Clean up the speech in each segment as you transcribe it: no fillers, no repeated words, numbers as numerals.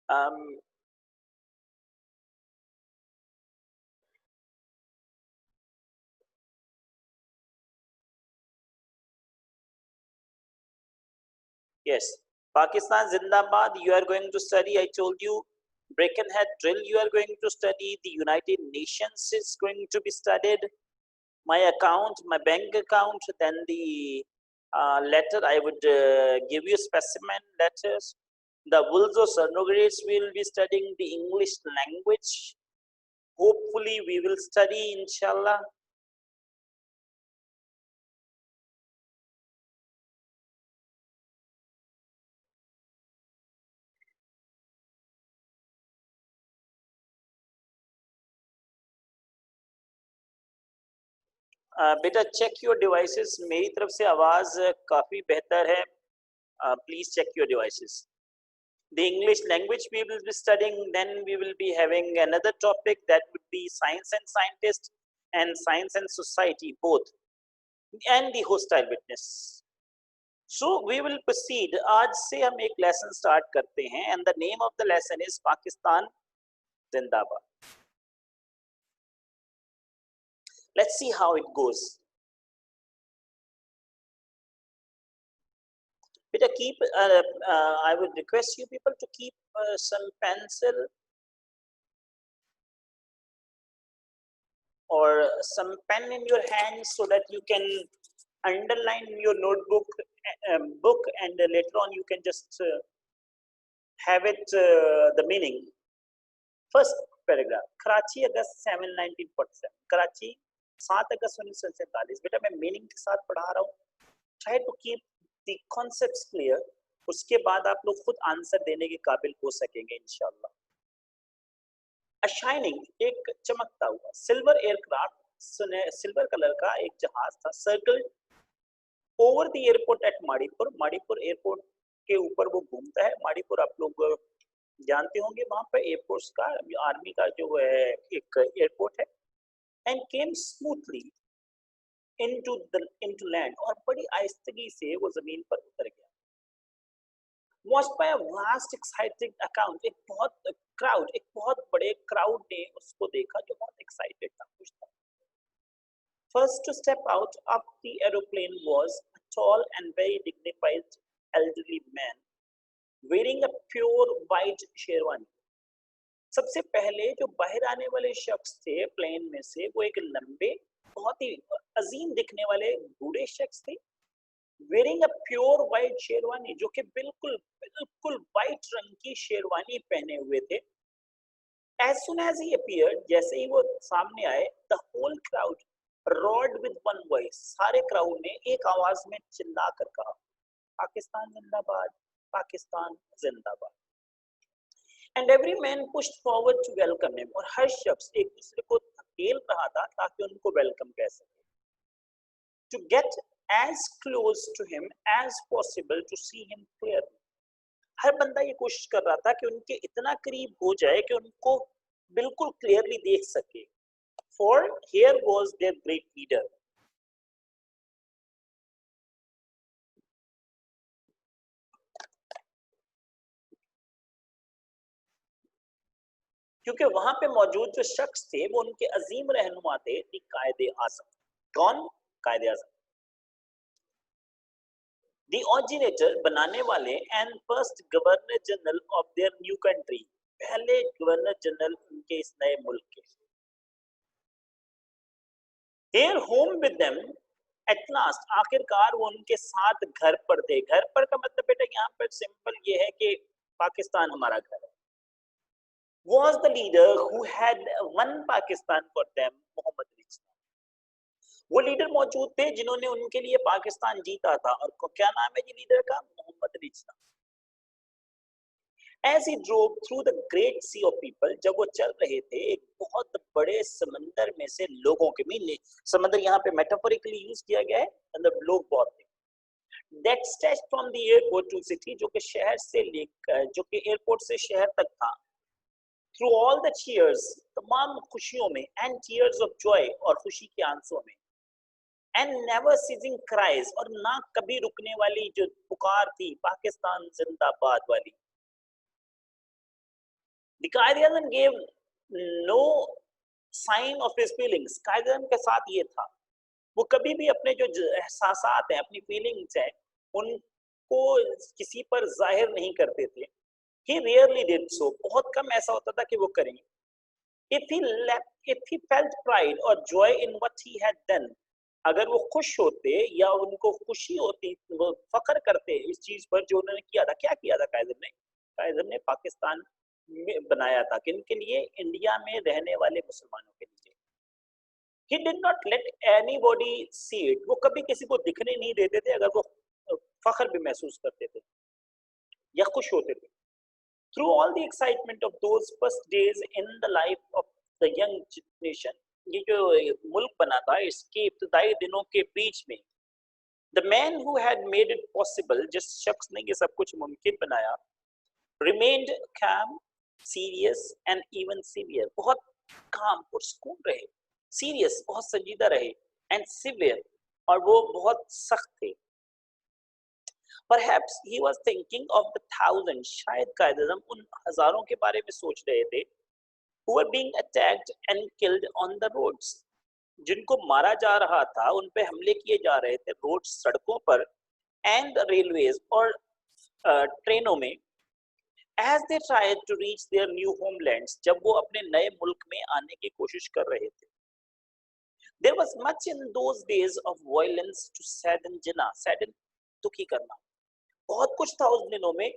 Um, yes, Pakistan Zindabad. You are going to study. I told you, Birkenhead drill. You are going to study. The United Nations is going to be studied. My account, my bank account. Then the letter. I would give you specimen letters. The Wolves of Sonogrades. We will be studying the English language. Hopefully, we will study, inshallah. बेटा check your devices मेरी तरफ से आवाज काफी बेहतर है please check your devices the English language we will be studying, then we will be having another topic that would be science and scientist and science and society both and the hostile witness. So we will proceed. आज से हम एक lesson start करते हैं and the name of the lesson is Pakistan Zindabad. Let's see how it goes. Peter, keep. I would request you people to keep some pencil or some pen in your hands so that you can underline your notebook book and later on you can just have it the meaning. First paragraph. Karachi August 7 1947. Karachi 7 अगस्त 1947. बेटा मैं meaning के साथ पढ़ा रहा हूँ. Try to keep the concepts clear. उसके बाद आप लोग खुद आंसर देने के काबिल हो सकेंगे इंशाल्लाह. A shining, एक चमकता हुआ सिल्वर एयरक्राफ्ट, सिल्वर कलर का एक जहाज था, circle over the airport at Mauripur. Mauripur airport के ऊपर वो घूमता है. माड़ीपुर आप लोग जानते होंगे, वहां पर एयरफोर्स का आर्मी का जो है एक एयरपोर्ट है. And came smoothly into land, और बड़ी आहिस्तगी से वो जमीन पर उतर गया. Watched bye a vast excited account, एक बहुत बड़े क्राउड ने उसको देखा जो बहुत एक्साइटेड था, खुश था. First to step out of the aeroplane was a tall and very dignified elderly man wearing a pure white sherwani. सबसे पहले जो बाहर आने वाले शख्स थे प्लेन में से, वो एक लंबे बहुत ही अजीम दिखने वाले बूढ़े शख्स थे. Wearing a pure white sherwani, जो कि बिल्कुल बिल्कुल व्हाइट रंग की शेरवानी पहने हुए थे. As soon as he appeared, जैसे ही वो सामने आए, the whole crowd roared with one voice. सारे क्राउड ने एक आवाज में चिल्ला कर कहा, पाकिस्तान जिंदाबाद, पाकिस्तान जिंदाबाद. And every man pushed forward to welcome him. और हर शख्स एक दूसरे को धकेल रहा था ताकि उनको वेलकम कह सके. To get as close to him as possible to see him clearly. हर बंदा ये कोशिश कर रहा था कि उनके इतना करीब हो जाए कि उनको बिल्कुल क्लियरली देख सके. For here was their great leader. क्योंकि वहां पे मौजूद जो शख्स थे वो उनके अजीम रहनुमा थे, कायदे आजम. कौन? कायदे आजम. The originator, बनाने वाले, and first governor general of their new country, पहले गवर्नर जनरल उनके इस नए मुल्क के. Here home with them at last, आखिरकार वो उनके साथ घर पर थे. घर पर का मतलब बेटा यहाँ पर सिंपल ये है कि पाकिस्तान हमारा घर है. Was the leader who had won Pakistan for them, Mohammad Rizvi. वो लीडर मौजूद थे जिन्होंने उनके लिए पाकिस्तान जीता था. और क्या नाम है जी लीडर का? Mohammad Rizvi. As he drove through the great sea of people, जब वो चल रहे थे एक बहुत बड़े समंदर में से लोगों के, मीन समंदर यहाँ पे मेटाफोरिकली यूज किया गया है, मतलब लोग बहुत थे. That stretched from the airport to city, जो कि शहर से लेकर, जो कि एयरपोर्ट से शहर तक था. Through all the cheers, तमाम खुशियों में, and tears of joy, और खुशी के आंसुओं में, and never ceasing cries, और ना कभी रुकने वाली जो पुकार थी पाकिस्तान जिंदाबाद वाली. The Qaid-e-Azam gave no sign of his feelings. Qaid-e-Azam के साथ ये था, वो कभी भी अपने जो एहसासात हैं, अपनी फीलिंग्स हैं, उनको किसी पर जाहिर नहीं करते थे. He rarely did so. बहुत कम ऐसा होता था कि वो करें. If he felt pride or joy in what he had done, अगर वो खुश होते या उनको खुशी होती, वो फख्र करते इस चीज पर जो उन्होंने किया था. क्या किया था कायदर ने? कायदर ने पाकिस्तान में बनाया था किनके लिए? इंडिया में रहने वाले मुसलमानों के लिए. He did not let anybody see it. वो कभी किसी को दिखने नहीं देते थे अगर वो फख्र भी महसूस करते थे या खुश होते थे. Through all the excitement of those first days in the life of the young nation, ये जो मुल्क बना था इसके इब्तदाई दिनों के बीच में, the man who had made it possible, जिस शख्स ने ये सब कुछ मुमकिन बनाया, remained calm, serious and even severe. बहुत काम पुरस्कून रहे, serious बहुत संजीदा रहे, and severe और वो बहुत सख्त थे. Perhaps he was thinking of the thousands, शायद कायद-ए-आज़म उन हजारों के बारे में सोच रहे थे, who were being attacked and killed on the roads, जिनको मारा जा रहा था, उन पे हमले किए जा रहे थे रोड सड़कों पर and railways और ट्रेनों में, as they tried to reach their new homelands, जब वो अपने नए मुल्क में आने की कोशिश कर रहे थे. There was much in those days of violence to sadden Jinnah, sadden दुखी करना. बहुत कुछ था उस दिनों में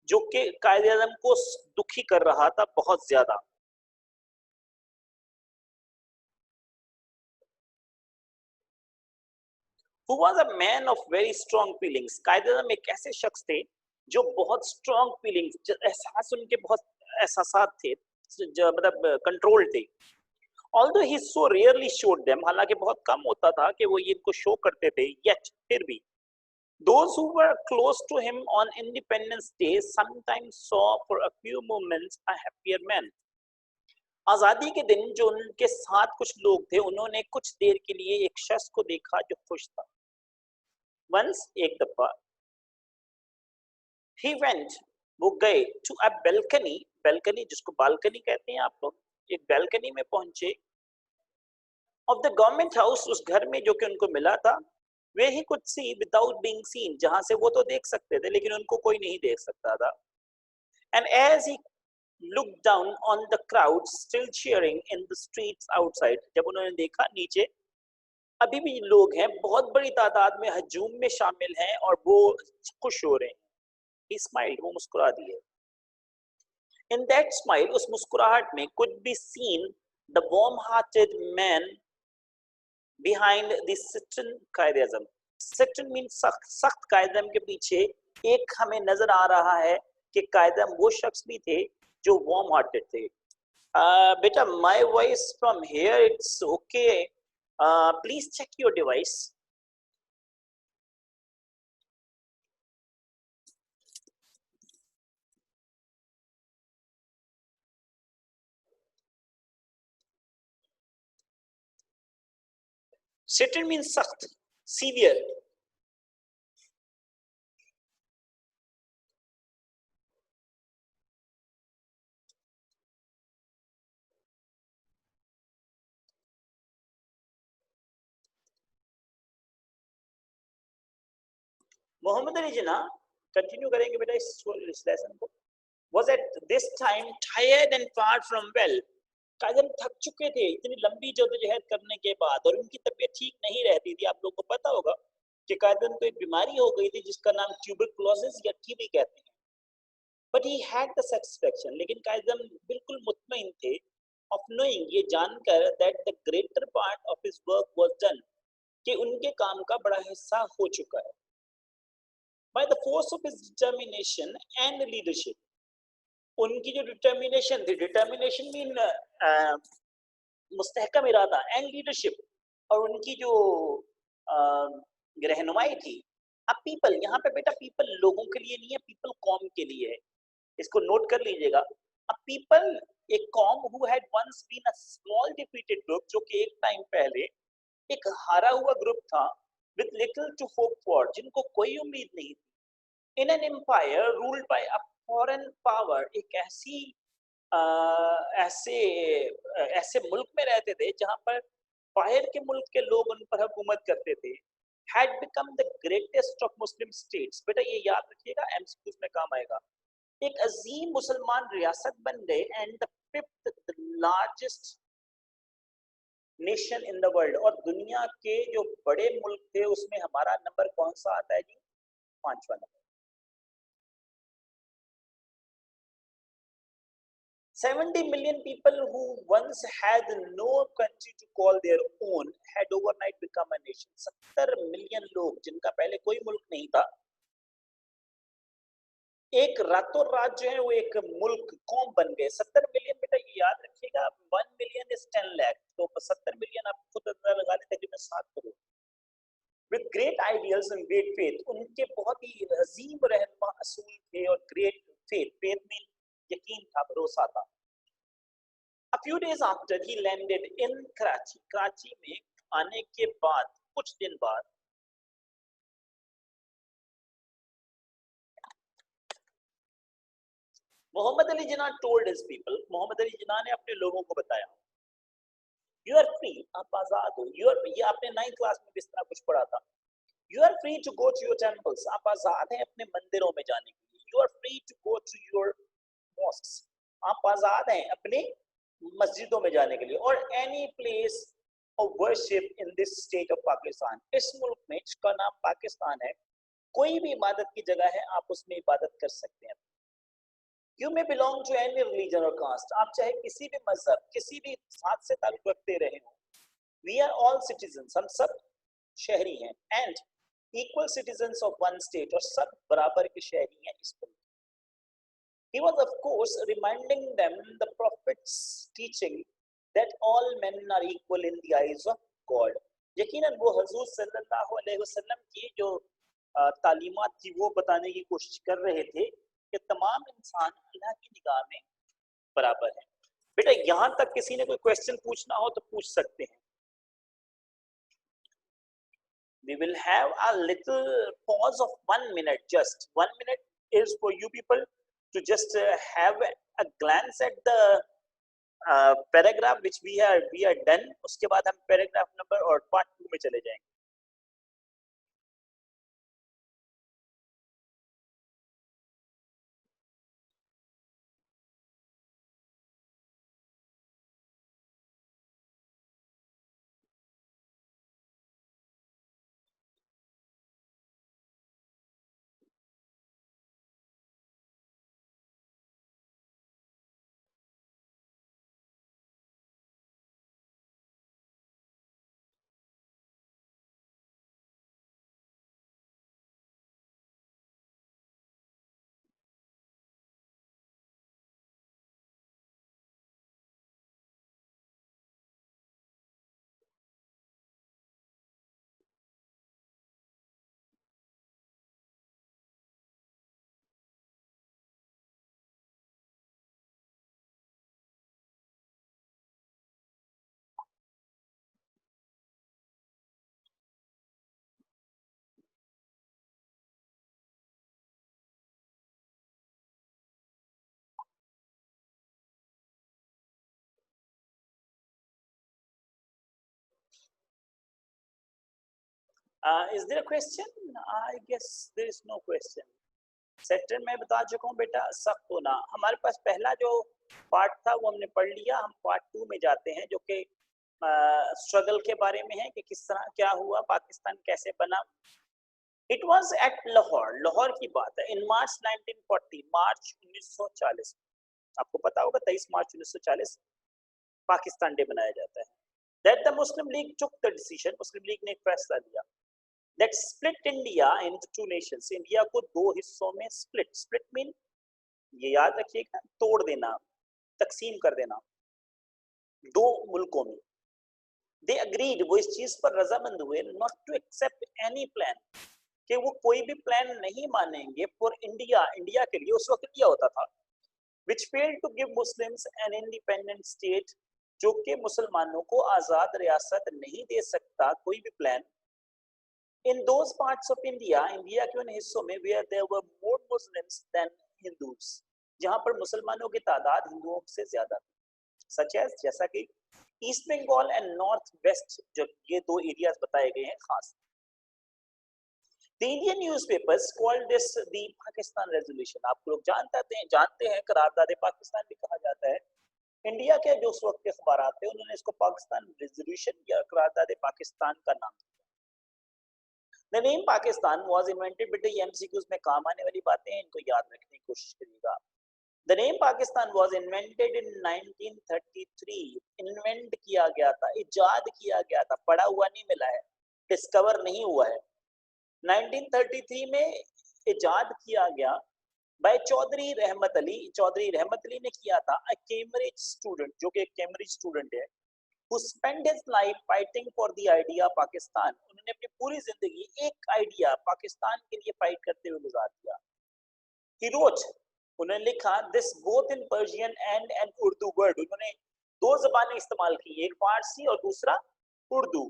जो कि कायद-ए-आज़म को दुखी कर रहा था बहुत ज्यादा. Who was a man of very strong feelings. Quaid-e-Azam एक ऐसे शख्स थे जो बहुत strong feelings, एहसास उनके बहुत एहसासात थे, मतलब कंट्रोल थे. Although he so rarely showed them, हालांकि बहुत कम होता था कि वो ये इनको शो करते थे, yet फिर भी those who were close to him on Independence Day sometimes saw for a few moments a happier man. आजादी के दिन जो उनके साथ कुछ लोग थे, उन्होंने कुछ देर के लिए एक शख्स को देखा जो खुश था. Once एक दफा he went, वो गए to a balcony, balcony जिसको बालकनी कहते हैं आप लोग, एक balcony में पहुंचे of the government house, उस घर में जो कि उनको मिला था, where he could see without being seen, जहां से वो तो देख सकते थे लेकिन उनको कोई नहीं देख सकता था. And as he looked down on the crowds still cheering in the streets outside, जब उन्होंने देखा नीचे अभी भी लोग हैं, बहुत बड़ी तादाद में हजूम में शामिल हैं और वो खुश हो रहे हैं. He smiled, वो मुस्कुरा दिए. In that smile, उस मुस्कुराहट में could be seen the warm-hearted man behind the citron Quaid-e-Azam. Citron means सख्त, सख्त कायद-ए-आज़म के पीछे एक हमें नजर आ रहा है कि कायद-ए-आज़म वो शख्स भी थे जो warm-hearted थे. बेटा, my voice from here it's okay. Please check your device. Citron means सख्त, severe. मोहम्मद अली जिन्ना कंटिन्यू करेंगे बेटा इस लेसन को. Was at this time tired and far from well. कायदम थक चुके थे इतनी लंबी जद्दोजहद करने के बाद, और उनकी तबीयत ठीक नहीं रहती थी. आप लोगों को पता होगा कि कायदम को एक बीमारी हो गई थी जिसका नाम ट्यूबरकुलोसिस या टीबी कहते हैं. But he had the satisfaction, लेकिन कायदम बिल्कुल मुतमईन थे ऑफ नोइंग, ये जानकर that the greater part of his work was done, कि उनके काम का बड़ा हिस्सा हो चुका है. By the force of his determination and leadership, उनकी जो डिटर्मिनेशन थी, डिटर्मिनेशन मीन मुस्तहकम इरादा, एंड लीडरशिप, और उनकी जो रहनुमाई थी. अब पीपल, यहाँ पे बेटा पीपल लोगों के लिए नहीं है, पीपल कौम के लिए है, इसको नोट कर लीजिएगा. अब पीपल एक कौम who had once been a small defeated group, जो कि एक टाइम पहले एक हारा हुआ ग्रुप था, with little to hope for, जिनको कोई उम्मीद नहीं थी. In an empire ruled by a foreign power, एक ऐसी ऐसे ऐसे मुल्क में रहते थे जहां पर बाहर के मुल्क के लोग उन पर हुकूमत करते थे, had become the greatest of Muslim states। बेटा ये याद रखिएगा, एमसीक्यूज में काम आएगा। एक अजीम मुसलमान रियासत बन गए and the fifth largest nation in the world. और दुनिया के जो बड़े मुल्क थे उसमें हमारा नंबर कौन सा आता है जी? पांचवा number. 70 million people who once had no country to call their own had overnight become a nation। 70 million लोग जिनका पहले कोई मुल्क नहीं था, एक रातों रात जो है वो एक मुल्क कौम बन गए। 70 मिलियन, बेटा ये याद रखिएगा, 1 मिलियन इज 10 लाख, तो 70 मिलियन आप खुद अंदाजा लगा लें, तकरीबन 7 crore. With great ideals and great faith, उनके बहुत ही अजीम रहनुमा असूल थे और ग्रेट फेथ, फेथ मीन यकीन था, भरोसा था। A few days after he landed in Karachi, Karachi में आने के बाद कुछ दिन बाद Mohammad Ali Jinnah told his people, Mohammad Ali Jinnah ने अपने लोगों को बताया, you are free, आप आजाद हो। you are, ये आपने 9th क्लास में भी इस तरह कुछ पढ़ा था। you are free to go to your temples, आप आजाद हैं अपने मंदिरों में जाने के लिए। you are free to go to your mosques, आप आजाद हैं अपने मस्जिदों में जाने के लिए। और any place of worship in this state of Pakistan, इस मुल्क में जिसका नाम पाकिस्तान है, कोई भी इबादत की जगह है, आप उसमें इबादत कर सकते हैं। You may belong to any religion or caste, आप चाहे किसी भी मजहब, किसी भी जात से ताल्लुक रखते रहे हो। We are all citizens, हम सब शहरी हैं, and equal citizens of one state, और सब बराबर के शहरी हैं इस मुल्क। He was of course reminding them the prophet's teaching that all men are equal in the eyes of God। यकीनन वो हजूर सल्लल्लाहु अलैहि वसल्लम की जो तालीमात थी वो बताने की कोशिश कर रहे थे कि तमाम इंसान अल्लाह की निगाह में बराबर है। बेटा यहां तक किसी ने कोई क्वेश्चन पूछना हो तो पूछ सकते हैं। We will have a little pause of 1 minute, just 1 minute is for you people to just have a glance at the paragraph which we are done। उसके बाद हम पैराग्राफ नंबर और पार्ट 2 में चले जाएंगे। Is there a question? I guess there is no question। Sector में बता चुका हूँ बेटा, सख्त होना। हमारे पास पहला जो पार्ट था वो हमने पढ़ लिया, हम पार्ट 2 में जाते हैं जो कि स्ट्रगल के बारे में है कि किस तरह क्या हुआ, पाकिस्तान कैसे बना। It was at Lahore, Lahore की बात है, इन मार्च 1940, मार्च 1940। आपको पता होगा 23 मार्च 1940 पाकिस्तान डे मनाया जाता है। That the Muslim league took the decision, Muslim league ने एक फैसला लिया that split India into two nations, India को दो हिस्सों में split, split mean ये याद रखिएगा, तोड़ देना, तकसीम कर देना दो मुल्कों में। they agreed, वो इस चीज पर रजामंद हुए, not to accept any plan, कि वो कोई भी प्लान नहीं मानेंगे for इंडिया, इंडिया के लिए। उस वक्त क्या होता था, which failed to give Muslims an independent state, जो कि मुसलमानों को आजाद रियासत नहीं दे सकता कोई भी plan. In those parts of India, India के उन हिस्सों में where there were more Muslims than Hindus, जहां पर मुसलमानों की तादाद हिंदुओं से ज्यादा थी, सच है जैसा कि East Bengal and north west, जो ये दो एरियाज बताए गए हैं खास। The Indian newspapers called this the Pakistan resolution। आप लोग जानते हैं करारदाद पाकिस्तान भी कहा जाता है। इंडिया के जो उस वक्त के अखबार थे उन्होंने इसको पाकिस्तान रेजोल्यूशन या करारदाद पाकिस्तान का नाम दिया। The name Pakistan was invented, बेटे ये एमसीक्यूज में काम आने वाली बातें हैं, इनको याद रखने की कोशिश करिएगा। The name Pakistan was invented in 1933। Invent किया गया था, इजाद किया गया था, पड़ा हुआ नहीं मिला है, डिस्कवर नहीं हुआ है। 1933 में इजाद किया गया बाय चौधरी रहमत अली। चौधरी रहमत अली ने किया था, अ कैम्ब्रिज स्टूडेंट, जो कि एक कैम्ब्रिज स्टूडेंट है, who spent his life fighting for the idea Pakistan. उन्होंने अपनी पूरी जिंदगी एक आइडिया पाकिस्तान के लिए फाइट करते हुए गुजार दिया। He wrote, उन्होंने लिखा, this both in Persian and an Urdu word। उन्होंने दो ज़बानें इस्तेमाल की, एक फारसी और दूसरा उर्दू।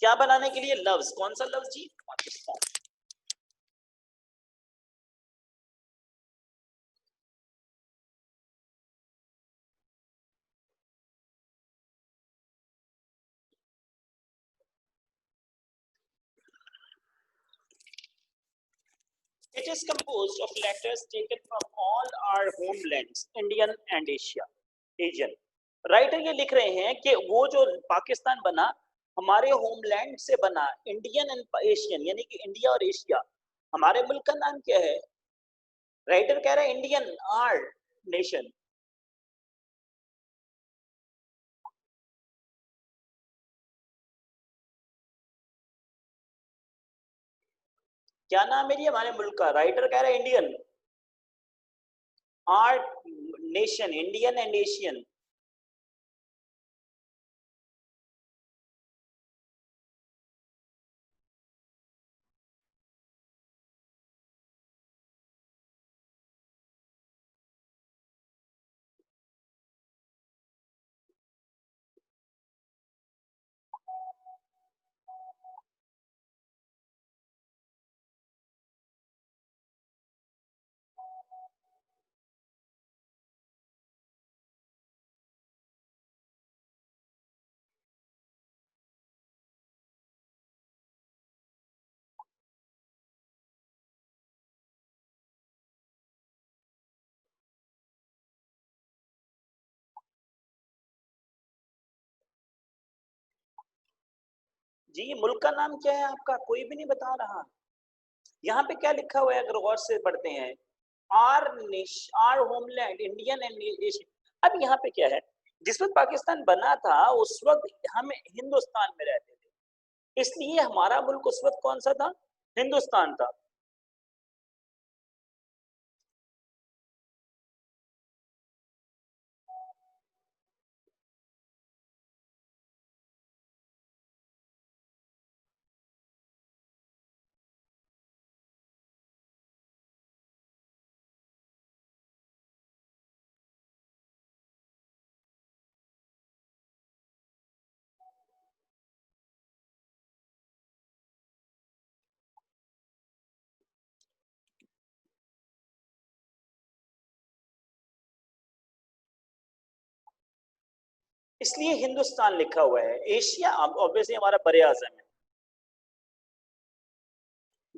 क्या बनाने के लिए? लफ्ज। कौन सा लफ्ज जी? Pakistan. It is composed of letters taken from all our homelands, Indian and Asian। Writer ये लिख रहे हैं कि वो जो पाकिस्तान बना हमारे होमलैंड से बना, इंडियन एंड एशियन, यानी कि इंडिया और एशिया। हमारे मुल्क का नाम क्या है? राइटर कह रहा है इंडियन, आर नेशन। क्या नाम है जी हमारे मुल्क का? राइटर कह रहा है Indian, our nation, Indian and Asian. जी ये मुल्क का नाम क्या है आपका? कोई भी नहीं बता रहा। यहाँ पे क्या लिखा हुआ है अगर गौर से पढ़ते हैं? Our our homeland, Indian and Asian. अब यहाँ पे क्या है? जिस वक्त पाकिस्तान बना था उस वक्त हम हिंदुस्तान में रहते थे, इसलिए हमारा मुल्क उस वक्त कौन सा था? हिंदुस्तान था। इसलिए हिंदुस्तान लिखा हुआ है। एशिया ऑब्वियसली हमारा बरे आजम है।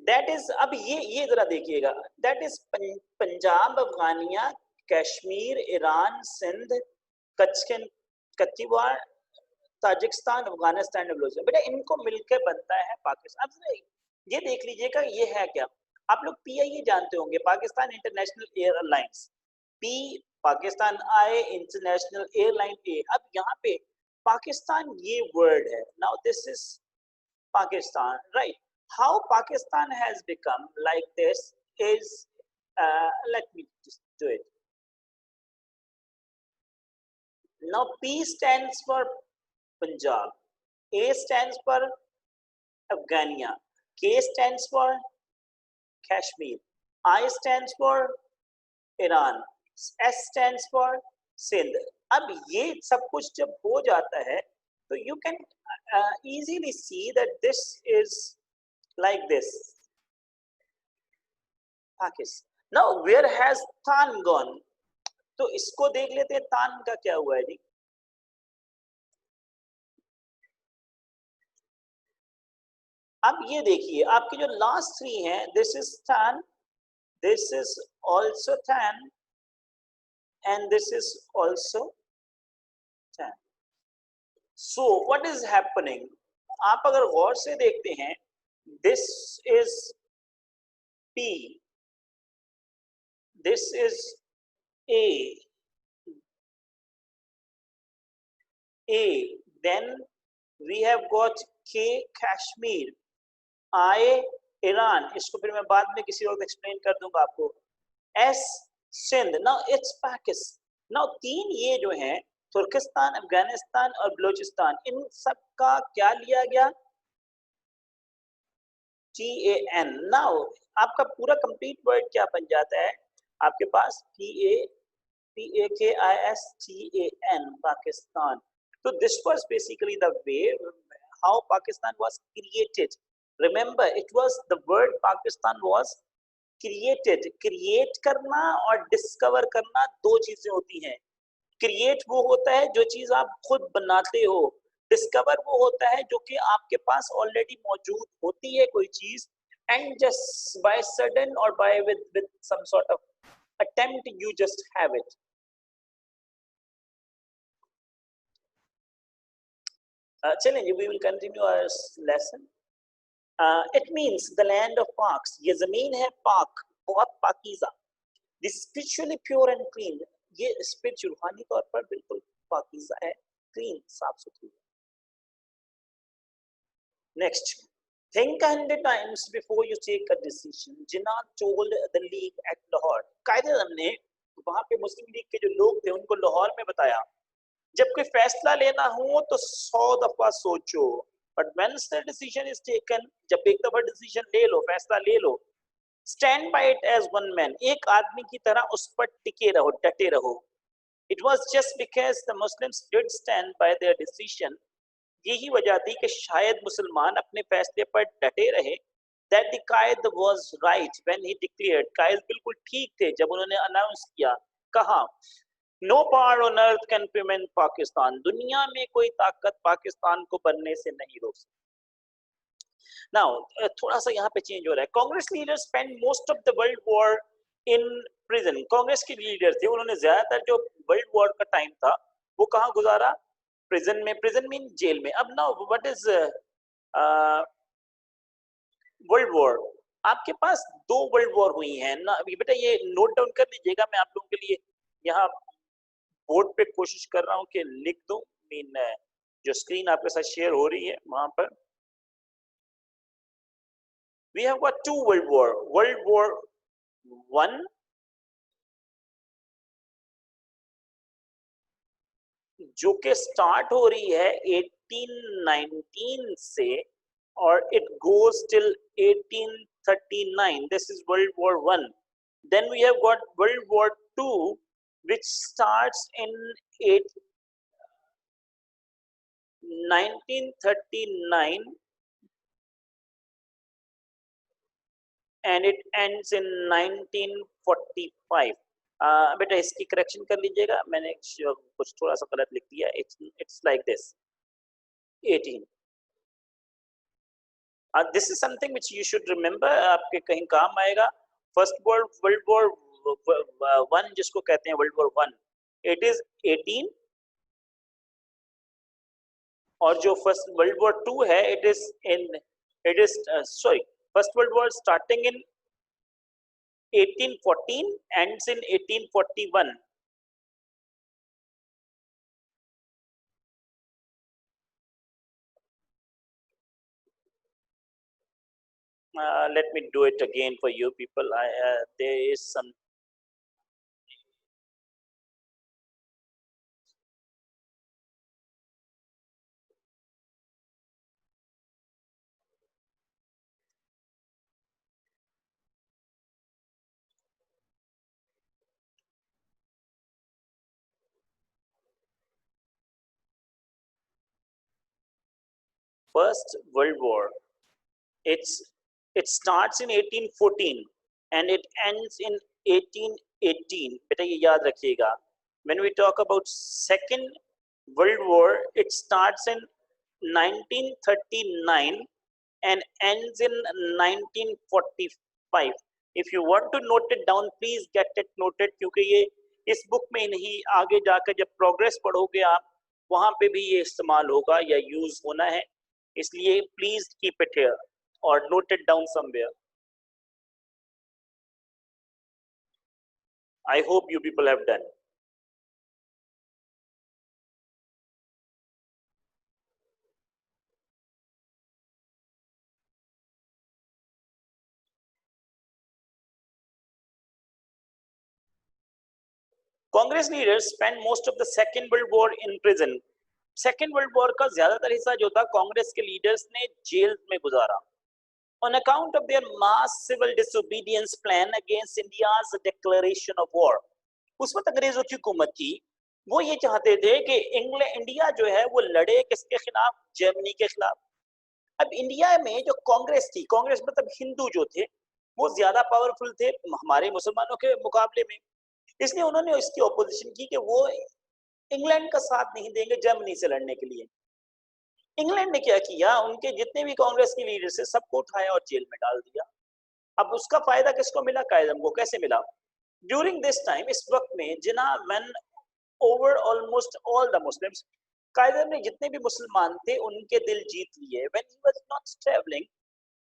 दैट इज, अब ये जरा देखिएगा, that is Punjab, Afghania, Kashmir, Iran, Sindh, Kutch, Kachhiwar, Tajikistan, Afghanistan, Balochistan. बेटा इनको मिलकर बनता है पाकिस्तान। अब ये देख लीजिएगा ये है क्या? आप लोग पीआईए जानते होंगे, Pakistan International Airlines. P Pakistan, I International Airline A. अब यहाँ पे पाकिस्तान ये वर्ड है। Now this is Pakistan, right? How Pakistan has become like this is, let me just do it. Now, P stands for Punjab, A stands for Afghania, K stands for Kashmir, I stands for Iran, S stands for Sindh। अब ये सब कुछ जब हो जाता है तो you can easily see that this is like this, Pakistan। Now where has tan gone, तो इसको देख लेते हैं तान का क्या हुआ है जी। अब ये देखिए आपके जो लास्ट थ्री हैं, दिस इज तान, दिस इज ऑल्सो तान, एंड दिस इज ऑल्सो तान। सो व्हाट इज हैपनिंग, आप अगर गौर से देखते हैं, this is P, this is A, then we have got K, Kashmir, I, Iran, इसको फिर मैं बाद में किसी वक्त एक्सप्लेन कर दूंगा आपको, S, Sindh, now it's Pakistan. नाउ तीन ये जो हैं, तुर्किस्तान, अफगानिस्तान और बलूचिस्तान, इन सब का क्या लिया गया, TAN। नाउ आपका पूरा कंप्लीट वर्ड क्या बन जाता है, आपके पास PAKISTAN, Pakistan. So this was basically the way how Pakistan was created. Remember, it was the word Pakistan was created. Create करना और discover करना दो चीजें होती हैं। Create वो होता है जो चीज आप खुद बनाते हो, Discover वो होता है जो कि आपके पास ऑलरेडी मौजूद होती है कोई चीज, and just by sudden or by with some sort of attempt you just have it. चलेंगे, we will continue our lesson. It means the land of parks. ये जमीन है पाक, बहुत Pakeezah. The spiritually pure and clean. ये spiritual रूहानी तौर पर बिल्कुल पाकीज़ा है, clean, साफ सुथरी. Next, think 100 times before you take a decision. Jinnah told the league at Lahore. कायदे ने वहाँ पे मुस्लिम लीग के जो लोग थे उनको लाहौर में बताया, जब कोई फैसला लेना हो तो 100 दफा सोचो, but once the decision is taken, जब एक दफा डिसीजन ले लो, फैसला ले लो, stand by it as one man, एक आदमी की तरह उस पर टिके रहो, डटे रहो. It was just because the Muslims did stand by their decision, यही वजह थी कि शायद मुसलमान अपने फैसले पर डटे रहे, that the Quaid was right when he declared, कायद बिल्कुल ठीक थे जब उन्होंने अनाउंस किया, कहा, no power on earth can prevent Pakistan, दुनिया में कोई ताकत पाकिस्तान को बनने से नहीं रोक सकती. नाउ थोड़ा सा यहाँ पे चेंज हो रहा है. Congress leaders spend most of the world war in prison. Congress के लीडर थे, उन्होंने ज्यादातर जो वर्ल्ड वॉर का टाइम था वो कहाँ गुजारा, प्रिजन में. प्रिजन मीन जेल में. अब now what is world war, आपके पास दो वर्ल्ड वॉर हुई हैं ना बेटा, ये नोट डाउन कर लीजिएगा, मैं आप लोगों के लिए यहाँ बोर्ड पे कोशिश कर रहा हूँ कि लिख दूं. मीन जो स्क्रीन आपके साथ शेयर हो रही है वहां पर, we have got two world war. World war one, जो कि स्टार्ट हो रही है 1819 से और it goes till 1839. This is world war one. Then we have got world war two which starts in 1939 and it ends in 1945. बेटा इसकी correction कर लीजिएगा, मैंने कुछ थोड़ा सा गलत लिख दिया. It's like this 18. This is something which you should remember, आपके कहीं काम आएगा. फर्स्ट वर्ल्ड वॉर वन जिसको कहते हैं world war one, it is 18. और जो फर्स्ट वर्ल्ड वॉर टू है, it is sorry, first world war starting in 1814 ends in 1841. Let me do it again for you people. There is some. First World War, it starts in 1814 and it ends in 1818, बेटा ये याद रखिएगा. When we talk about Second World War, it starts in 1939 and ends in 1945. If you want to note it down, please get it noted, क्योंकि ये इस book में नहीं, आगे जाकर जब प्रोग्रेस पढ़ोगे आप, वहां पे भी ये इस्तेमाल होगा या यूज होना है, इसलिए प्लीज कीप इट हियर और note it down somewhere. I hope you people have done. Congress leaders spent most of the Second World War in prison. Second world war का ज्यादातर हिस्सा जो था कांग्रेस के लीडर्स ने जेल में गुजारा. On account of their mass civil disobedience plan against India's declaration of war. उस वक्त अंग्रेजों की हुकूमत थी, वो ये चाहते थे कि इंडिया जो है वो लड़े किसके खिलाफ, जर्मनी के खिलाफ. अब इंडिया में जो कांग्रेस थी, कांग्रेस मतलब हिंदू जो थे, वो ज्यादा पावरफुल थे हमारे मुसलमानों के मुकाबले में, इसलिए उन्होंने इसकी ऑपोजिशन की कि वो इंग्लैंड का साथ नहीं देंगे जर्मनी से लड़ने के लिए. इंग्लैंड ने क्या किया, उनके जितने भी कांग्रेस के लीडर्स थे सबको उठाया और जेल में डाल दिया. अब उसका फायदा किसको मिला, कायदम को. कैसे मिला? ड्यूरिंग दिस टाइम, इस वक्त में, Jinnah when over almost all the Muslims, कायदम ने जितने भी मुसलमान थे उनके दिल जीत लिए. When he was not travelling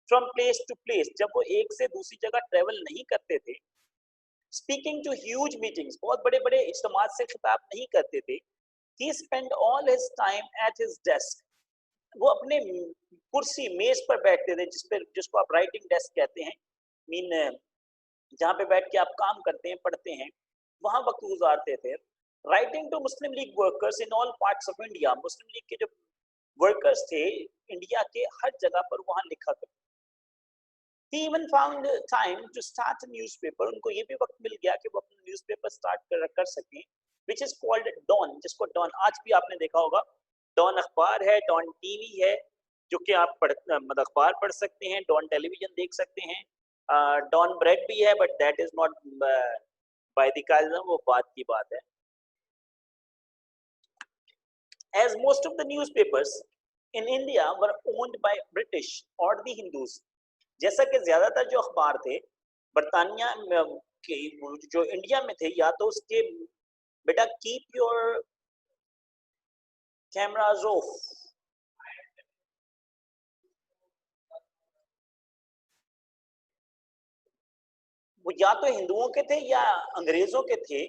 from place to place, जब वो एक से दूसरी जगह ट्रैवल नहीं करते थे, स्पीकिंग टू ह्यूज मीटिंग्स, बहुत बड़े बड़े इज्तिमात से खिताब नहीं करते थे, he spent all his time at his desk. वो अपने कुर्सी मेज पर बैठते थे, जिसको आप राइटिंग डेस्क कहते हैं, मीन जहाँ पे बैठ के आप काम करते हैं, पढ़ते हैं, वहां वक्त गुजारते थे. Writing to Muslim League workers in all parts of India, Muslim League के जो वर्कर्स थे इंडिया के हर जगह पर वहां लिखा करते. He even found time to start a newspaper. उनको ये भी वक्त मिल गया कि वो अपना न्यूज़पेपर स्टार्ट कर सकें, which is called Dawn, जिसको Dawn आज भी आपने देखा होगा. Dawn अखबार है, Dawn टीवी है, जो कि आप मतलब अखबार पढ़ सकते हैं, Dawn टेलीविजन देख सकते हैं. Dawn ब्रेड भी है, but that is not by the Kaizen, वो बात की बात है. As most of the newspapers in India were owned by British or the Hindus, जैसा कि ज्यादातर जो अखबार थे बरतानिया के जो इंडिया में थे, या तो उसके, बेटा कीप योर कैमरास ऑफ, वो या तो हिंदुओं के थे या अंग्रेजों के थे.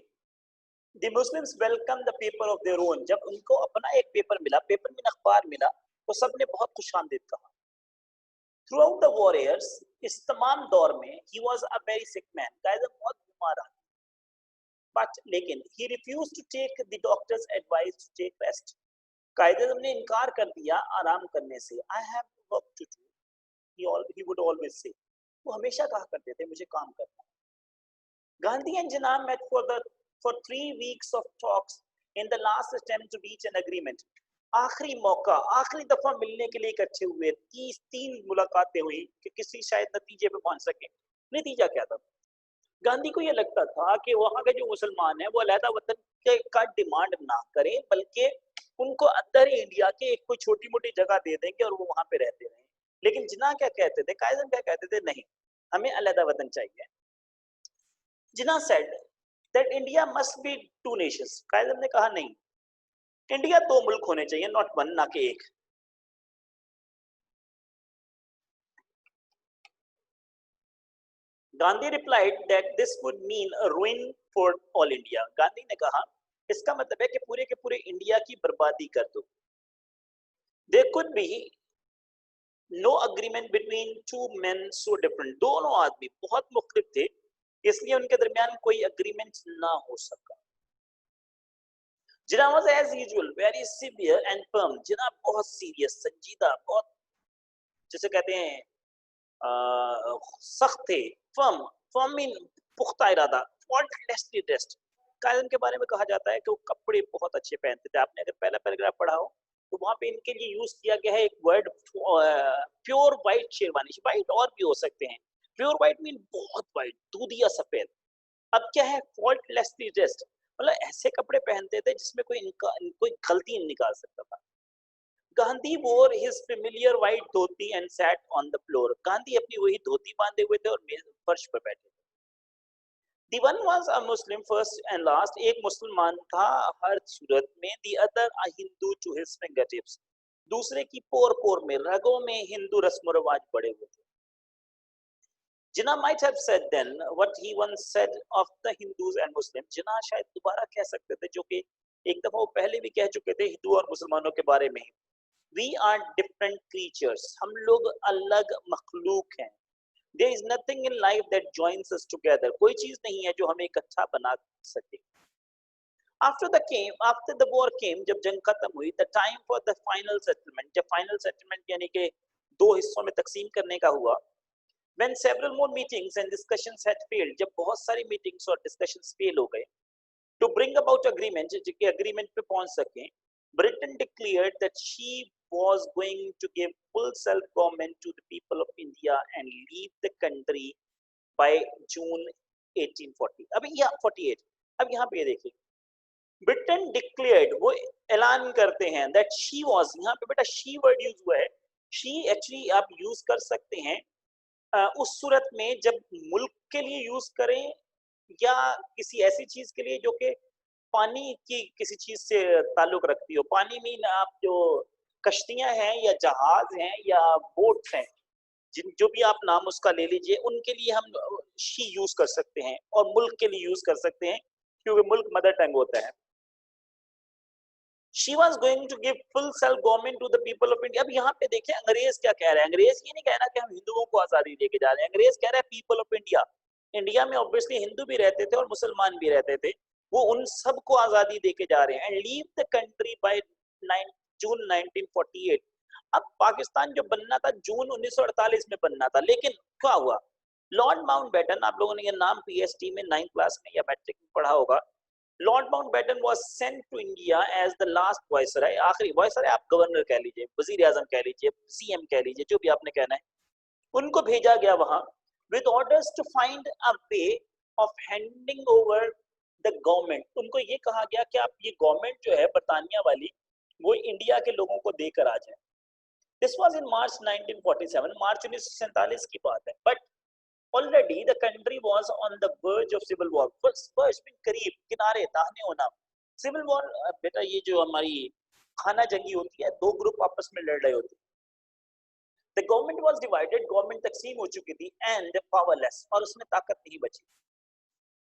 The Muslims welcome the paper of their own, जब उनको अपना एक पेपर मिला, पेपर में अखबार मिला, तो सबने बहुत खुशामदीद कहा. Throughout the war years, इस तमाम दौर में, he was a very sick man, कायदम बहुत बीमार आदमी. But लेकिन he refused to take the doctor's advice to take rest. कायदम ने इनकार कर दिया आराम करने से. I have work to do. He would always say. वो हमेशा कहा करते थे मुझे काम करना. Gandhi and Jinnah met for 3 weeks of talks in the last attempt to reach an agreement. आखिरी मौका, आखिरी दफा मिलने के लिए इकट्ठे हुए, 3 मुलाकातें हुई कि किसी शायद नतीजे पे पहुंच सके. नतीजा क्या था? गांधी को ये लगता था कि वहां के जो मुसलमान हैं वो अलहदा वतन का डिमांड ना करें, बल्कि उनको अंदर ही इंडिया के एक कोई छोटी मोटी जगह दे देंगे और वो वहां पे रहते रहें. लेकिन जिन्ना क्या कहते थे, कायदम क्या कहते थे, नहीं, हमें अलहदा वतन चाहिए. Jinnah said that India must be 2 nations. कायदम ने कहा नहीं, इंडिया 2 मुल्क होने चाहिए, नॉट 1, ना कि 1. Gandhi replied that this would mean a ruin for all India. Gandhi ने कहा इसका मतलब है कि पूरे के पूरे इंडिया की बर्बादी कर दो. There could be no agreement between 2 men so different. दोनों आदमी बहुत मुख्तलिफ थे, इसलिए उनके दरमियान कोई अग्रीमेंट ना हो सका. जिन्ना was as usual very severe and firm. जिन्ना बहुत सीरियस, संजीदा, बहुत जैसे कहते हैं सख्त थे. फर्म मीन पुख्ता इरादा, faultlessly dressed. कायदम के बारे में कहा जाता है कि वो कपड़े बहुत अच्छे पहनते थे. आपने अगर पहला पैराग्राफ पढ़ा हो तो वहां पे इनके लिए यूज किया गया है एक word, pure white sherwani. White और भी हो सकते हैं, प्योर व्हाइट मीन बहुत व्हाइट, दूधिया सफेद. अब क्या है, faultlessly dressed, मतलब ऐसे कपड़े पहनते थे जिसमें कोई गलती नहीं निकाल सकता था। Gandhi wore his familiar white dhoti and sat on the floor. Gandhi अपनी वही धोती बांधे हुए थे और मेज फर्श पर बैठे थे। The one was a Muslim first and last. एक मुसलमान था हर सूरत में। The other a Hindu to his fingertips. दूसरे की पोर पोर में, रगों में हिंदू रस्म रिवाज पड़े हुए थे। Jinnah might have said then what he once said of the Hindus and Muslims. जिन्ना शायद दोबारा कह सकते थे जो कि एक दफा वो पहले भी कह चुके थे हिंदू और मुसलमानों के बारे में। We are different creatures. हम लोग अलग मखलूक हैं। There is nothing in life that joins us together. कोई चीज नहीं है जो हमें इकट्ठा बना सके। After the war came, जब जंग खत्म हुई, the time for the final settlement, जब final settlement यानी कि दो हिस्सों में तकसीम करने का हुआ, when several more meetings and discussions had failed, जब बहुत सारी meetings और discussions fail हो गए, to bring about agreement, जिसके agreement पे पहुंच सकें, Britain declared that she was going to give full self-government to the people of India and leave the country by June 1840. अभी या 48, अब यहाँ पे देखिए, Britain declared, वो ऐलान करते हैं that she was, यहाँ पे बेटा she word यूज हुआ है, she actually आप यूज कर सकते हैं उस सूरत में जब मुल्क के लिए यूज करें या किसी ऐसी चीज के लिए जो कि पानी की किसी चीज से ताल्लुक रखती हो। पानी में आप जो कश्तियां हैं या जहाज हैं या बोट्स हैं, जिन जो भी आप नाम उसका ले लीजिए, उनके लिए हम शी यूज कर सकते हैं और मुल्क के लिए यूज कर सकते हैं क्योंकि मुल्क मदर टंग होता है। She was going to give full self government to the people of India. अब यहाँ पे देखिए अंग्रेज क्या कह रहे हैं। अंग्रेज ये नहीं कह रहा कि हम हिंदुओं को आजादी देके जा रहे हैं। अंग्रेज कह रहा है पीपल ऑफ इंडिया। इंडिया में ऑब्वियसली हिंदू भी रहते थे और मुसलमान भी रहते थे। वो उन सबको आजादी देके जा रहे हैं and leave the country by June 1948। अब पाकिस्तान जो बनना था जून 1948 में बनना था, लेकिन क्या हुआ, लॉर्ड माउंटबेटन, आप लोगों ने ये नाम पीएसटी में 9th क्लास में या मैट्रिक में पढ़ा होगा, Lord Mountbatten was sent to India as the last viceroy, आखिरी viceroy आप गवर्नर कह लीजिए, वजीर आजम कह लीजिए, सीएम कह लीजिए, जो भी आपने कहना है, उनको भेजा गया वहां with orders to find a way of handing over the government। उनको ये कहा गया कि आप ये गवर्नमेंट जो है बरतानिया वाली वो इंडिया के लोगों को देकर आ जाए। This was in March 1947, मार्च 1947 की बात है, but already the country was on the verge of civil war, first में करीब किनारे दाहिने होना। सिविल वॉर बेटा ये जो हमारी खाना जंगी होती है, दो ग्रुप आपस में लड़ रहे होते हैं। The government was divided, government तकसीम हो चुकी थी and powerless, और उसमें ताकत नहीं बची।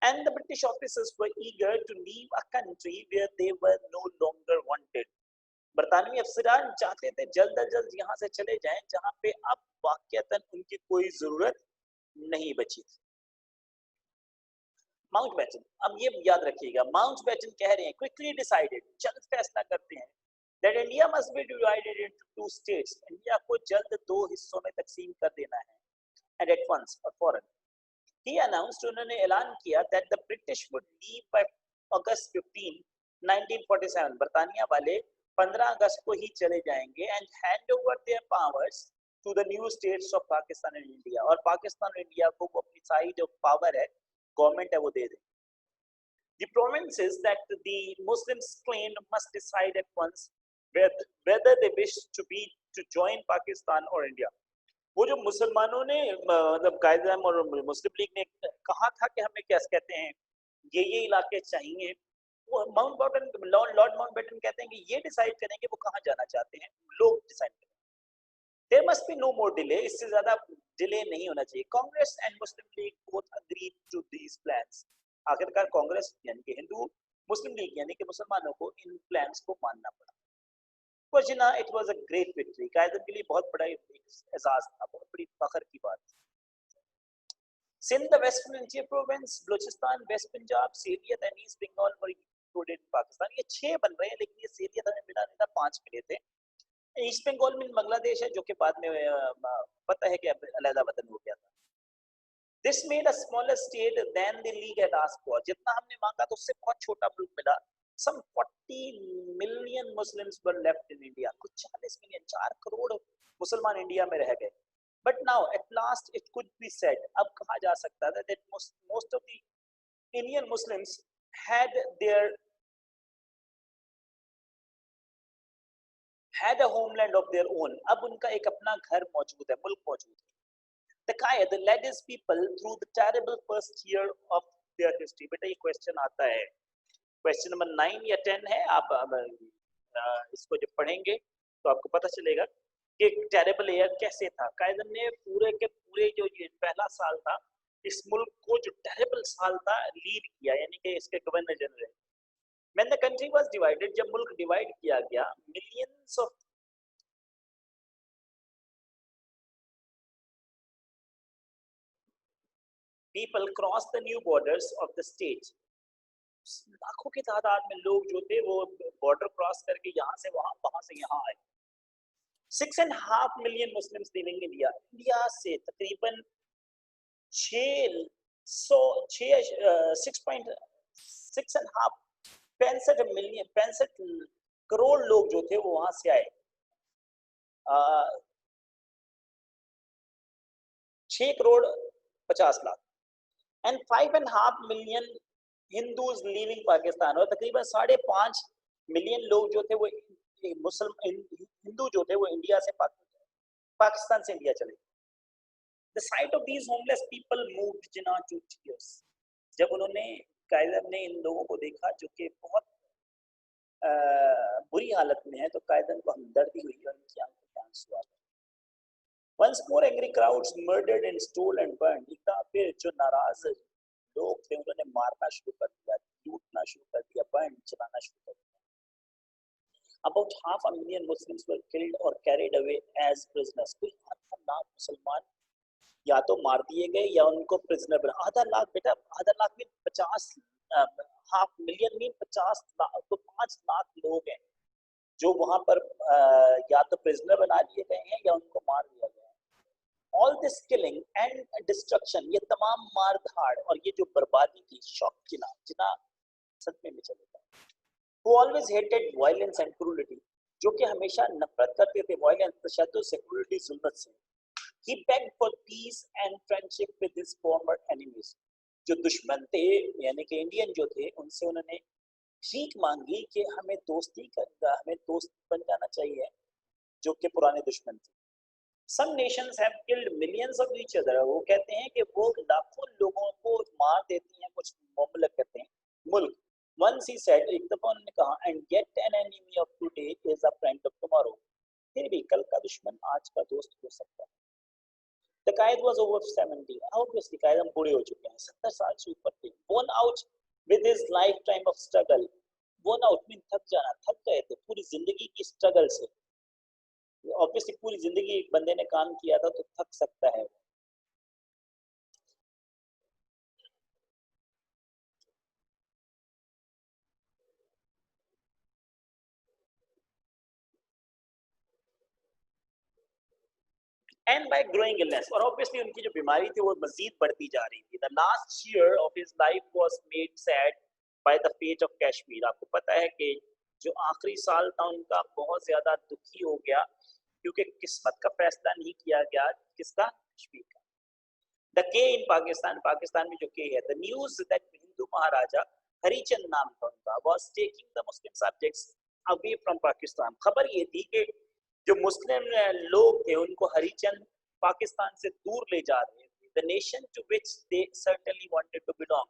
And the British officers were eager to leave a country where they were no longer wanted। बरतानवी अफसरान चाहते थे जल्द अज जल्द यहाँ से चले जाएं जहाँ पे अब वाकईतन उनकी कोई जरूरत नहीं बची थी। माउंटबेटन, अब ये याद रखिएगा, माउंटबेटन कह रहे हैं क्विकली डिसाइडेड, जल्द फैसला करते हैं that India must be divided into two states, India को जल्द दो हिस्सों में तकसीम कर देना है, and at once और फौरन। He announced, उन्होंने ऐलान किया that the British would leave by August 15, 1947, बरतानिया वाले 15 अगस्त को ही चले जाएंगे and hand over their powers to the new states of Pakistan and India, और पाकिस्तान और इंडिया को वो अपनी सारी जो पावर है गवर्नमेंट है वो दे दे। The provinces that the Muslims claimed must decide at once whether they wish to join Pakistan or India। वो जो मुसलमानों ने मतलब कायदे और मुस्लिम लीग ने कहा था कि हमें क्या कहते हैं ये इलाके चाहिए, वो लॉर्ड माउंटबेटन कहते हैं कि ये डिसाइड करेंगे वो कहाँ जाना चाहते हैं, लोग डिसाइड करेंगे। There must be no more delay, इससे ज्यादा डिले नहीं होना चाहिए। Congress and Muslim league both agreed to these plans। आखिरकार कांग्रेस यानी कि हिंदू, मुस्लिम लीग यानी कि मुसलमानों को इन प्लान्स को मानना पड़ा। For Jinnah it was a great victory, कायदे के लिए बहुत बड़ा एजाज था, बहुत बड़ी फख्र की बात थी। Sindh, the West Frontier Province, Balochistan, West Punjab, Syriat and East Bengal were included in Pakistan। ये 6 बन रहे हैं, लेकिन ये सीरियत हमें मिला नहीं था, 5 मिले थे। ईस्ट बंगाल में बांग्लादेश है जो कि बाद में पता है कि अलहदा वतन हो गया था। This made a smaller state than the league had asked for। जितना हमने मांगा तो उससे बहुत छोटा मुल्क मिला। Some 40 million Muslims were left in India। कुछ 40 मिलियन, 4 करोड़ मुसलमान इंडिया में रह गए। But now at last it could be said, अब कहा जा सकता था that most of the Indian Muslims had their had a homeland of their own. अब उनका एक अपना घर मौजूद है, मुल्क मौजूद है. The Qaid led his people through the terrible first year of their history. बेटा ये क्वेश्चन आता है, क्वेश्चन नंबर 9 या 10 है. आप इसको जब पढ़ेंगे तो आपको पता चलेगा कि टेरेबल ईयर कैसे था. कायदन ने पूरे के पूरे जो ये पहला साल था, इस मुल्क को जो टेरेबल साल था लीड किया, यानी कि इसके governor general. When the country was divided, जब मुल्क डिवाइड किया गया, millions of people crossed the new borders of the state. लाखों की तादाद में लोग जो थे वो बॉर्डर क्रॉस करके यहाँ से वहाँ, वहाँ से यहाँ आए. 6.5 million Muslims living in India. India से तकरीबन 65 करोड़ लोग जो थे वो वहां से आए. 6 crore 50 lakh and 5.5 million Hindus living Pakistan. और तकरीबन 5.5 मिलियन लोग जो थे वो मुस्लिम हिंदू जो थे वो इंडिया से पाकिस्तान से इंडिया चले. The sight of these homeless people moved Jinnah to tears. जब उन्होंने कायदर ने इन लोगों को देखा जो कि बहुत बुरी हालत में है, तो कायदर को हमदर्दी हुई और उनकी आंखों में आंसू आ गए. Once more angry crowds murdered and stole and burned. एक बार फिर जो नाराज लोग थे उन्होंने मारना शुरू कर दिया, लूटना शुरू कर दिया, बर्न चलाना शुरू कर दिया. About 500,000 Muslims were killed or carried away as prisoners. कोई 8 लाख मुसलमान या तो मार दिए गए या उनको प्रिजनर बना. आधा लाख बेटा, आधा लाख में 50 हाफ मिलियन में 50 लाख, तो 5 लाख लोग हैं जो वहां पर या तो प्रिजनर बना लिए गए हैं या उनको मार दिया गया है. All this killing and destruction, ये तमाम मार धाड़ और ये जो बर्बादी थी, शॉक जिना सदमे में चले गए. who always hated violence and cruelty, जो कि हमेशा नफरत करते थे वायलेंस, तशद्दुद से, क्रूरटी, जुल्मत से. He begged for peace and friendship with his former enemies. जो दुश्मन थे यानी कि इंडियन जो थे, उनसे उन्होंने भीख मांगी कि हमें दोस्त बन जाना चाहिए जो कि पुराने दुश्मन थे. Some nations have killed millions of each other. वो कहते हैं कि वो लाखों लोगों को मार देती हैं कुछ मुल्क कहते हैं मुल्क. Once he said, एक दफा उन्होंने कहा, and yet an enemy of today is a friend of tomorrow. फिर भी कल का दुश्मन आज का दोस्त हो सकता है. The Qaid was over 70. Obviously, Qaid हम बूढ़े हो चुके हैं, 70 साल से ऊपर थे. Worn out with his lifetime of struggle. Worn out mean थक जाना, थक गए थे पूरी जिंदगी की स्ट्रगल से. Obviously, पूरी जिंदगी एक बंदे ने काम किया था तो थक सकता है. And by growing illness, और obviously उनकी जो बीमारी थी वो मजीद बढ़ती जा रही थी. The last year of his life was made sad by the fate of Kashmir. आपको पता है कि जो आखिरी साल था उनका बहुत ज्यादा दुखी हो गया क्योंकि किस्मत का फैसला नहीं किया गया. किसका? कश्मीर का. The K in पाकिस्तान में जो K है, the news that हिंदू महाराजा हरिचंद नाम था उनका was taking the Muslim subjects away from Pakistan. खबर ये थी कि जो मुस्लिम लोग थे उनको हरिचंद पाकिस्तान से दूर ले जा रहे थे. The nation to which they certainly wanted to belong.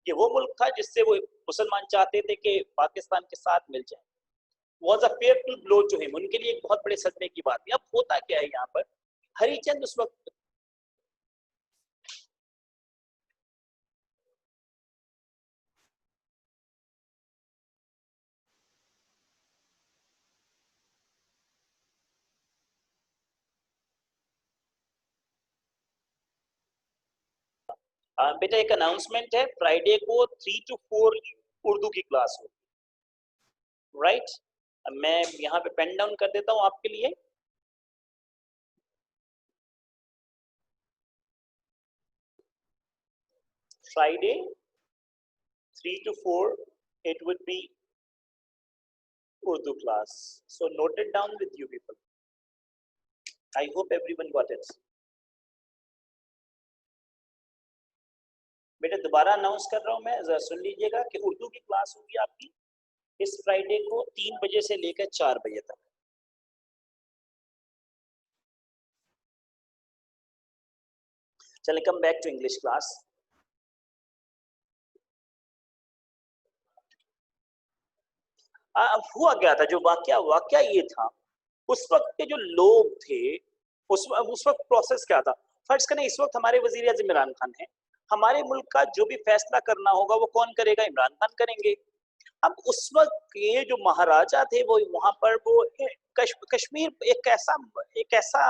ये वो मुल्क था जिससे वो मुसलमान चाहते थे कि पाकिस्तान के साथ मिल जाए. Was a fearful blow to him. उनके लिए एक बहुत बड़े सदमे की बात थी. अब होता क्या है यहाँ पर, हरिचंद उस वक्त बेटा एक अनाउंसमेंट है, फ्राइडे को 3 to 4 उर्दू की क्लास होगी. राइट, मैं यहाँ पे पेन डाउन कर देता हूँ आपके लिए. Friday 3 to 4 it would be Urdu class. So note it down with you people. I hope everyone got it. बेटा दोबारा अनाउंस कर रहा हूँ मैं, जरा सुन लीजिएगा कि उर्दू की क्लास होगी आपकी इस फ्राइडे को 3 बजे से लेकर 4 बजे तक। चलिए come back to English class. अब हुआ क्या था, जो वाकया वाकया ये था, उस वक्त के जो लोग थे, उस वक्त प्रोसेस क्या था। फर्ज करें इस वक्त हमारे वजीर आज़म इमरान खान है, हमारे मुल्क का जो भी फैसला करना होगा वो कौन करेगा, इमरान खान करेंगे। अब उस वक्त के जो महाराजा थे वो वहां पर वो कश्मीर एक ऐसा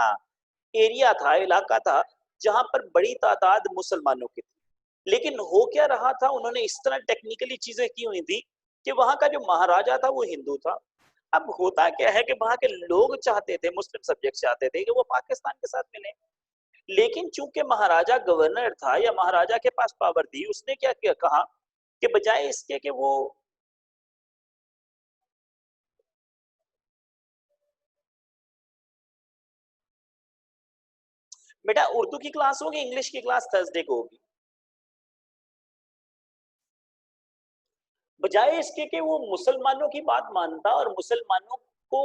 एरिया था, इलाका था, जहां पर बड़ी तादाद मुसलमानों की थी। लेकिन हो क्या रहा था, उन्होंने इस तरह टेक्निकली चीजें की हुई थी कि वहां का जो महाराजा था वो हिंदू था। अब होता क्या है कि वहां के लोग चाहते थे, मुस्लिम सब्जेक्ट चाहते थे कि वो पाकिस्तान के साथ मिले। लेकिन चूंकि महाराजा गवर्नर था या महाराजा के पास पावर थी, उसने क्या कहा कि बजाय इसके कि वो बेटा उर्दू की क्लास होगी, इंग्लिश की क्लास थर्सडे को होगी। बजाय इसके कि वो मुसलमानों की बात मानता और मुसलमानों को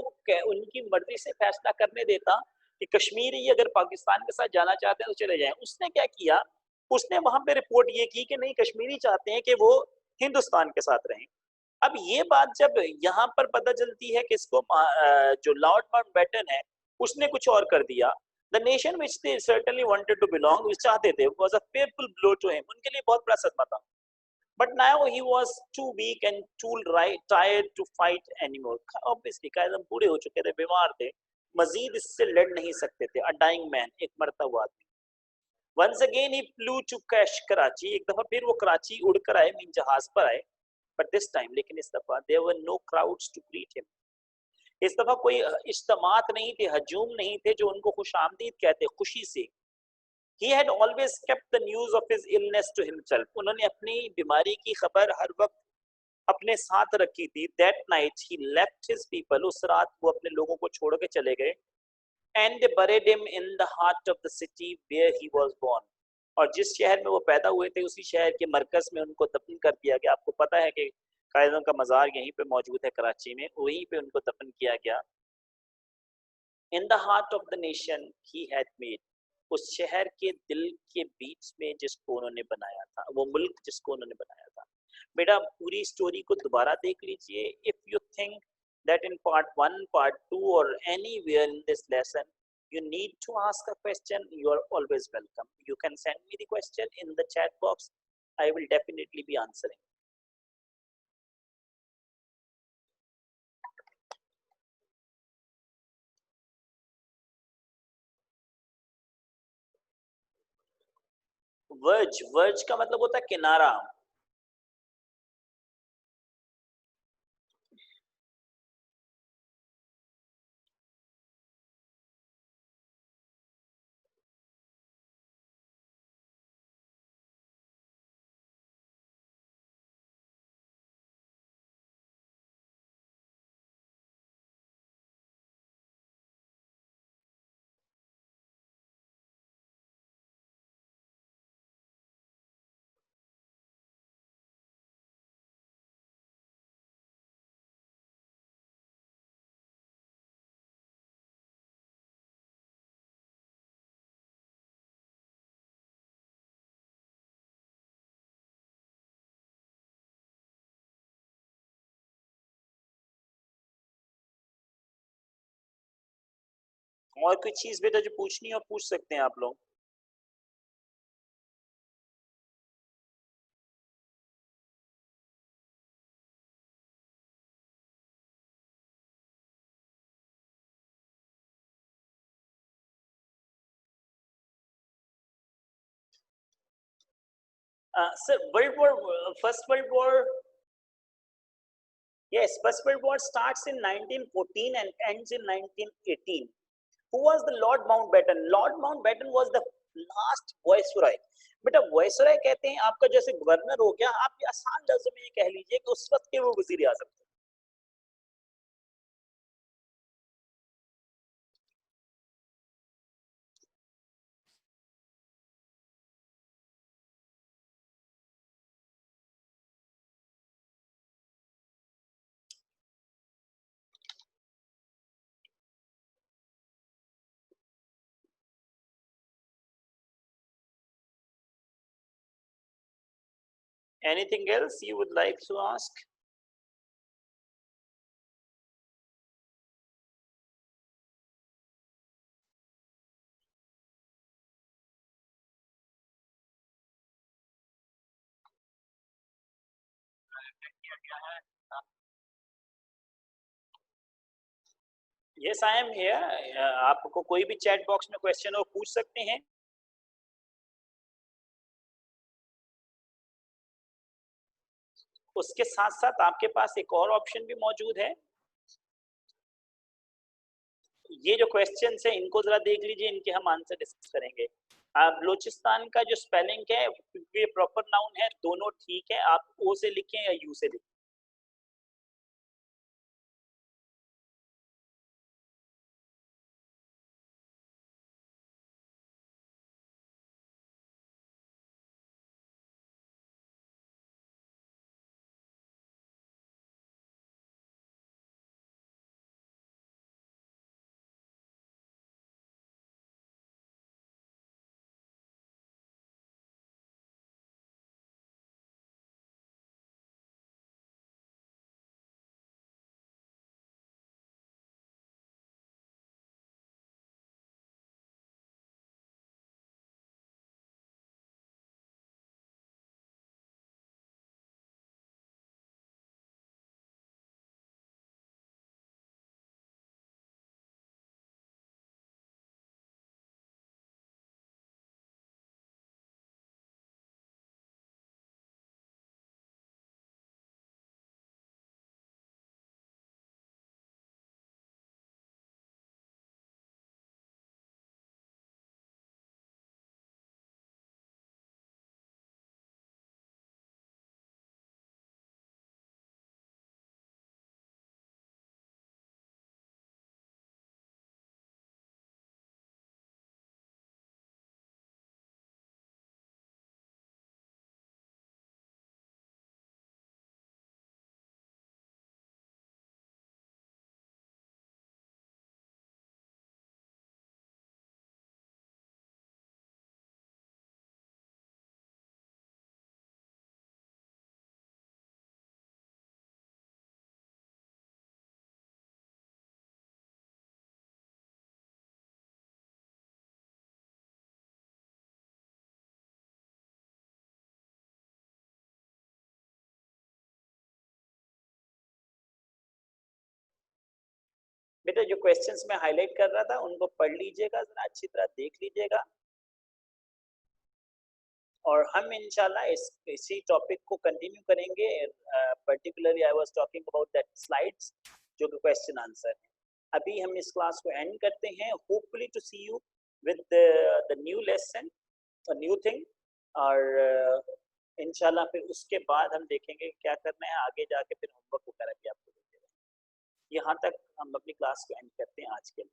उनकी मर्जी से फैसला करने देता कि कश्मीरी अगर पाकिस्तान के साथ जाना चाहते हैं तो चले जाएं, उसने क्या किया, उसने वहां पे रिपोर्ट ये की कि नहीं, कश्मीरी चाहते हैं कि वो हिंदुस्तान के साथ रहें। अब ये बात जब यहाँ पर पता चलती है कि इसको जो लॉर्ड माउंटबेटन है उसने कुछ और कर दिया, the nation which they certainly wanted to belong, चाहते थे, was a painful blow to him, उनके लिए बहुत बड़ा सदमा था। But now he was too weak and too tired to fight anymore. Obviously, कायदम बूढ़े हो चुके थे, बीमार थे, मजीद इससे लड़ नहीं सकते थे। A dying man, एक मरता हुआ आदमी। Once again he flew to Cash, Karachi. एक दफा फिर वो कराची उड़कर आए, मीन जहाज पर आए। But this time, लेकिन इस दफा there were no crowds to greet him. इस दफा कोई इज्तमात नहीं थे, हजूम नहीं थे जो उनको खुशामदीद कहते खुशी से। He had always kept the news of his illness to himself. उन्होंने अपनी बीमारी की खबर हर वक्त अपने साथ रखी थी। That night he left his people. उस रात वो अपने लोगों को छोड़ के चले गए। And they buried him in the heart of the city where he was born. और जिस शहर में वो पैदा हुए थे उसी शहर के मरकज में उनको दफन कर दिया गया। आपको पता है कि कायदों का मज़ार यहीं पे मौजूद है कराची में, वहीं पे उनको दफन किया गया। In the heart of the nation he had made, उस शहर के दिल के बीच में जिसको उन्होंने बनाया था, वो मुल्क जिसको उन्होंने बनाया था। बेटा पूरी स्टोरी को दोबारा देख लीजिए। If you think that in part 1, part 2 और anywhere in this lesson you need to ask a question, you are always welcome. You can send me the question in the chat box. I will definitely be answering. Verge, verge का मतलब होता है किनारा। और कोई चीज बेटा जो पूछनी हो पूछ सकते हैं आप लोग। Sir world war, first world war, yes, first world war starts in 1914 and ends in 1918. Who was the Lord Mountbatten? Lord Mountbatten was the last viceroy. बेटा वायसराय कहते हैं आपका जैसे गवर्नर हो गया, आप ये आसान लफ्जों में ये कह लीजिए कि उस वक्त के वो वजीर आजम थे। Anything else you would like to ask? Yes, I am here. आपको कोई भी चैट बॉक्स में क्वेश्चन हो पूछ सकते हैं. उसके साथ साथ आपके पास एक और ऑप्शन भी मौजूद है. ये जो क्वेश्चंस है इनको जरा देख लीजिए, इनके हम आंसर डिस्कस करेंगे. बलूचिस्तान का जो स्पेलिंग है ये प्रॉपर नाउन है, दोनों ठीक है. आप ओ से लिखें या यू से लिखें. बेटा जो क्वेश्चंस मैं हाईलाइट कर रहा था उनको पढ़ लीजिएगा, जरा अच्छी तरह देख लीजिएगा. और हम इंशाल्लाह इसी टॉपिक को कंटिन्यू करेंगे. Particularly I was talking about that slides जो कि क्वेश्चन आंसर है. अभी हम इस क्लास को एंड करते हैं. Hopefully to see you with the new lesson, a new thing. और इंशाल्लाह फिर उसके बाद हम देखेंगे क्या करना है आगे जाके, फिर होमवर्क वगैरह भी आपको देते हैं. यहाँ तक हम अपनी क्लास को एंड करते हैं आज के लिए.